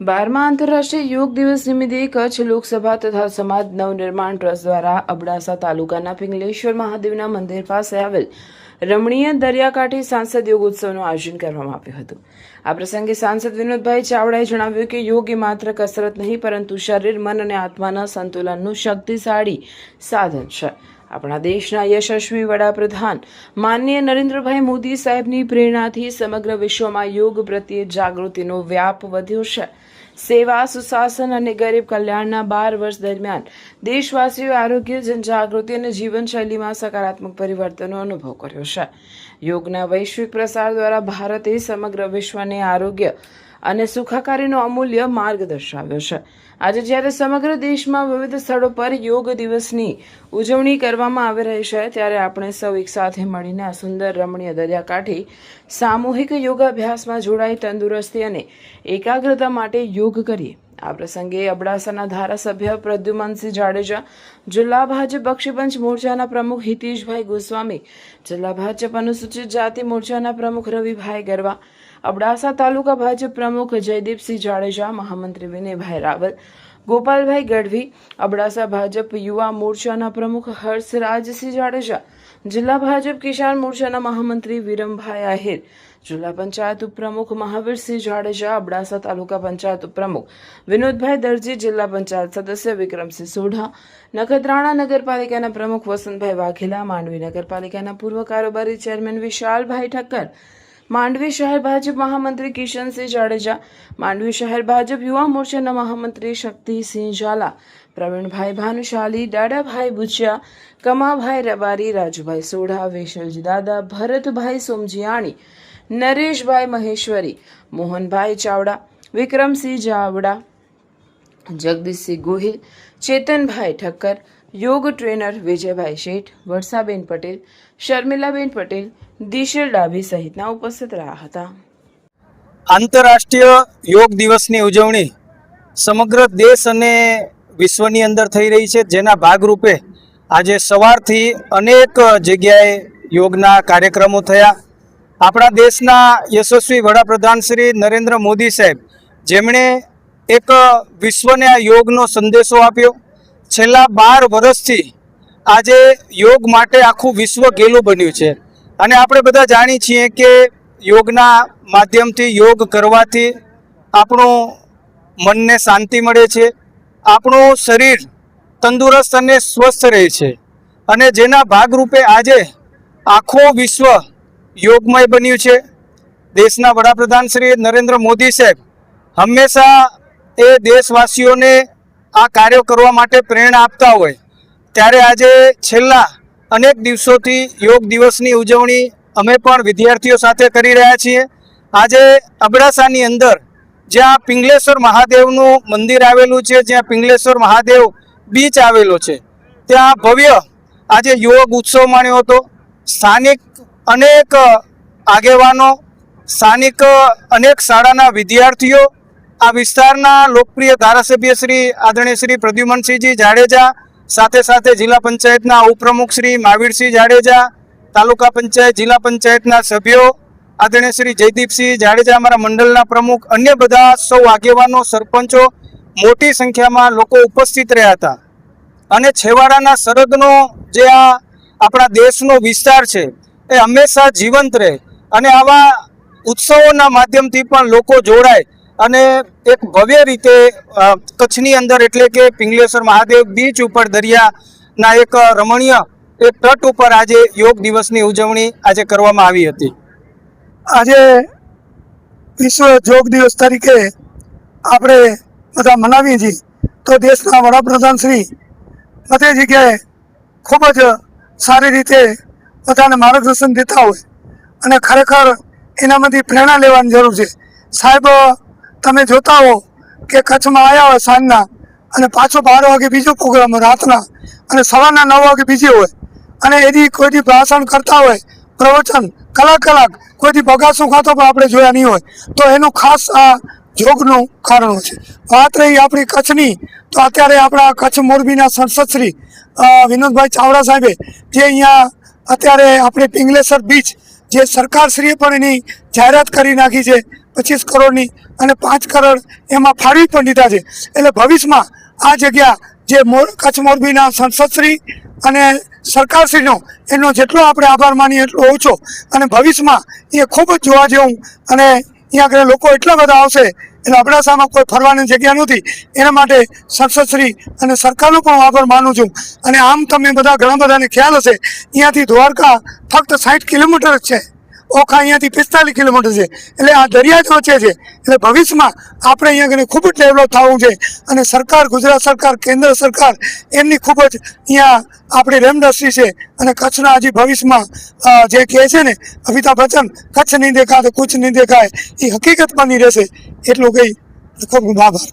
12મા આંતરરાષ્ટ્રીય યોગ દિવસ નિમિત્તે કચ્છ લોકસભા તથા સમાજ નવનિર્માણ ટ્રસ્ટ દ્વારા અબડાસા તાલુકાના પિંગલેશ્વર મહાદેવના મંદિર પાસે આવેલ રમણીય દરિયાકાંઠે સાંસદ યોગ ઉત્સવનું આયોજન કરવામાં આવ્યું હતું। આ પ્રસંગે સાંસદ વિનોદભાઈ ચાવડાએ જણાવ્યું કે યોગ એ માત્ર કસરત નહીં પરંતુ શરીર, મન અને આત્માના સંતુલનનું શક્તિશાળી સાધન છે। આપણા દેશના યશસ્વી વડાપ્રધાન માનનીય નરેન્દ્રભાઈ મોદી સાહેબની પ્રેરણાથી સમગ્ર વિશ્વમાં યોગ પ્રત્યે જાગૃતિનો વ્યાપ વધ્યો છે। સેવા, સુશાસન અને ગરીબ કલ્યાણના 12 વર્ષ દરમિયાન દેશવાસીઓએ આરોગ્ય, જનજાગૃતિ અને જીવનશૈલીમાં સકારાત્મક પરિવર્તનનો અનુભવ કર્યો છે। યોગના વૈશ્વિક પ્રસાર દ્વારા ભારતે સમગ્ર વિશ્વને આરોગ્ય અને સુખાકારીનો અમૂલ્ય માર્ગ દર્શાવ્યો છે। આજે જ્યારે સમગ્ર દેશમાં વિવિધ સ્થળો પર યોગ દિવસની ઉજવણી કરવામાં આવી રહી છે, ત્યારે આપણે સૌ એક સાથે મળીને આ સુંદર રમણીય દરિયાકાંઠે સામૂહિક યોગાભ્યાસમાં જોડાઈ તંદુરસ્તી અને એકાગ્રતા માટે યોગ કરીએ। આ પ્રસંગે અબડાસાના ધારાસભ્ય પ્રદ્યુમનસિંહ જાડેજા, જિલ્લા ભાજપ બક્ષીપંચ મોરચાના પ્રમુખ હિતેશભાઈ ગોસ્વામી, જિલ્લા ભાજપ અનુસૂચિત જાતિ મોરચાના પ્રમુખ રવિભાઈ ગરવા, અબડાસા તાલુકા ભાજપ પ્રમુખ જયદીપસિંહ જાડેજા, મહામંત્રી વિનયભાઈ રાવલ, ગોપાલભાઈ ગઢવી, અબડાસા ભાજપ યુવા મોરચાના પ્રમુખ હર્ષરાજસિંહ જાડેજા, જિલ્લા ભાજપ કિસાન મોરચાના મહામંત્રી વિરમભાઈ આહિર, જિલ્લા પંચાયત ઉપપ્રમુખ મહાવીરસિંહ જાડેજા, અબડાસા તાલુકા પંચાયત ઉપપ્રમુખ વિનોદભાઈ દરજી, જિલ્લા પંચાયત સદસ્ય વિક્રમસિંહ સોઢા, નખત્રાણા નગરપાલિકાના પ્રમુખ વસંતભાઈ વાઘેલા, માંડવી નગરપાલિકાના પૂર્વ કારોબારી ચેરમેન વિશાલભાઈ ઠક્કર, માંડવી શહેર ભાજપ મહામંત્રી કિશનસિંહ જાડેજા, માંડવી શહેર ભાજપ યુવા મોરચાના મહામંત્રી શક્તિસિંહ ઝાલા, પ્રવીણભાઈ ભાનુશાલી, દાડાભાઈ બુચિયા, કમાભાઈ રબારી, રાજુભાઈ સોઢા, વેશલજી દાદા, ભરતભાઈ સોમજીયાણી, નરેશભાઈ મહેશ્વરી, મોહનભાઈ ચાવડા, વિક્રમસિંહ ચાવડા, જગદીશસિંહ ગોહિલ, ચેતનભાઈ ઠક્કર, યોગ ટ્રેનર વિજયભાઈ શેઠ, વર્ષાબેન પટેલ, શર્મિલાબેન પટેલ, દિશલ ડાભી સહિતના ઉપસ્થિત રહ્યા હતા। આંતરરાષ્ટ્રીય યોગ દિવસની ઉજવણી સમગ્ર દેશ અને વિશ્વની અંદર થઈ રહી છે, જેના ભાગરૂપે આજે સવારથી અનેક જગ્યાએ યોગના કાર્યક્રમો થયા। આપણા દેશના યશસ્વી વડાપ્રધાન શ્રી નરેન્દ્ર મોદી સાહેબ, જેમણે એક વિશ્વને આ યોગનો સંદેશો આપ્યો। છેલ્લા 12 વર્ષથી આજે યોગ માટે આખું વિશ્વ ઘેલું બન્યું છે અને આપણે બધા જાણીએ છીએ કે યોગના માધ્યમથી, યોગ કરવાથી આપણું મનને શાંતિ મળે છે, આપણું શરીર તંદુરસ્ત અને સ્વસ્થ રહે છે અને જેના ભાગરૂપે આજે આખું વિશ્વ યોગમય બન્યું છે। દેશના વડાપ્રધાન શ્રી નરેન્દ્ર મોદી સાહેબ હંમેશા એ દેશવાસીઓને આ કાર્યો કરવા માટે પ્રેરણા આપતા હોય, ત્યારે આજે છેલ્લા અનેક દિવસોથી યોગ દિવસની ઉજવણી અમે પણ વિદ્યાર્થીઓ સાથે કરી રહ્યા છીએ। આજે અબડાસાની અંદર જ્યાં પિંગલેશ્વર મહાદેવનું મંદિર આવેલું છે, જ્યાં પિંગલેશ્વર મહાદેવ બીચ આવેલો છે, ત્યાં ભવ્ય આજે યોગ ઉત્સવ માણ્યો હતો। સ્થાનિક અનેક આગેવાનો, સ્થાનિક અનેક શાળાના વિદ્યાર્થીઓ, આ વિસ્તારના લોકપ્રિય ધારાસભ્ય શ્રી આદરણીય શ્રી પ્રદ્યુમનસિંહજી જાડેજા, સાથે સાથે જિલ્લા પંચાયતના ઉપપ્રમુખ શ્રી મહાવીરસિંહ જાડેજા, તાલુકા પંચાયત, જિલ્લા પંચાયતના સભ્યો આદરણીય શ્રી જયદીપસિંહ જાડેજા, અમારા મંડળના પ્રમુખ, અન્ય બધા સૌ આગેવાનો, સરપંચો, મોટી સંખ્યામાં લોકો ઉપસ્થિત રહ્યા હતા અને છેવાડાના સરહદનો જે આ આપણા દેશનો વિસ્તાર છે એ હંમેશા જીવંત રહે અને આવા ઉત્સવોના માધ્યમથી પણ લોકો જોડાય અને એક ભવ્ય રીતે કચ્છની અંદર એટલે કે પિંગલેશ્વર મહાદેવ બીચ ઉપર દરિયાના એક રમણીય એક તટ ઉપર આજે યોગ દિવસની ઉજવણી આજે કરવામાં આવી હતી। આજે વિશ્વ યોગ દિવસ તરીકે આપણે બધા મનાવીએ છીએ, તો દેશના વડાપ્રધાન શ્રી બધી જગ્યાએ ખૂબ જ સારી રીતે બધાને માર્ગદર્શન દેતા હોય અને ખરેખર એનામાંથી પ્રેરણા લેવાની જરૂર છે। સાહેબ, તમે જોતા હો કે કચ્છમાં આવ્યા હોય સાંજના અને પાછો 12 વાગે બીજો પ્રોગ્રામ હોય રાતના, અને સવારના 9 વાગે બીજો હોય, અને એથી કોઈથી ભાષણ કરતા હોય, પ્રવચન કલાક કોઈથી બગાસું ખાતો પણ આપણે જોયા નહીં હોય, તો એનું ખાસ આ યોગનું કારણ છે। વાત રહી આપણી કચ્છની, તો અત્યારે આપણા કચ્છ મોરબીના સંસદ શ્રી વિનોદભાઈ ચાવડા સાહેબે જે અહીંયા અત્યારે આપણે પિંગલેશ્વર બીચ જે સરકારશ્રીએ પણ એની જાહેરાત કરી નાખી છે 25 કરોડની, અને 5 કરોડ એમાં ફાળવી પણ દીધા છે. એટલે ભવિષ્યમાં આ જગ્યા જે કચ્છ મોરબીના સંસદશ્રી અને સરકારશ્રીનો એનો જેટલો આપણે આભાર માનીએ એટલો ઓછો. અને ભવિષ્યમાં એ ખૂબ જ જોવા જેવું અને અહીંયા આગળ લોકો એટલા બધા આવશે એટલે અબડાસામાં કોઈ ફરવાની જગ્યા નથી. એના માટે સંસદશ્રી અને સરકારનો પણ આભાર માનું છું. અને આમ તમે બધા ઘણા બધાને ખ્યાલ હશે, અહીંયાથી દ્વારકા ફક્ત 60 કિલોમીટર જ છે, ઓખા અહીંયાથી 45 કિલોમીટર છે. એટલે આ દરિયા જ વચ્ચે છે. એટલે ભવિષ્યમાં આપણે અહીંયા આગળ ખૂબ જ ડેવલપ થવું છે. અને સરકાર, ગુજરાત સરકાર, કેન્દ્ર સરકાર એમની ખૂબ જ અહીંયા આપણી રેમદસ્તી છે. અને કચ્છના હજી ભવિષ્યમાં જે કહે છે ને અમિતાભ બચ્ચન, કચ્છ નહીં દેખા તો કુછ નહીં દેખાય, એ હકીકત બની રહેશે. એટલું કહી ખૂબ ખૂબ આભાર.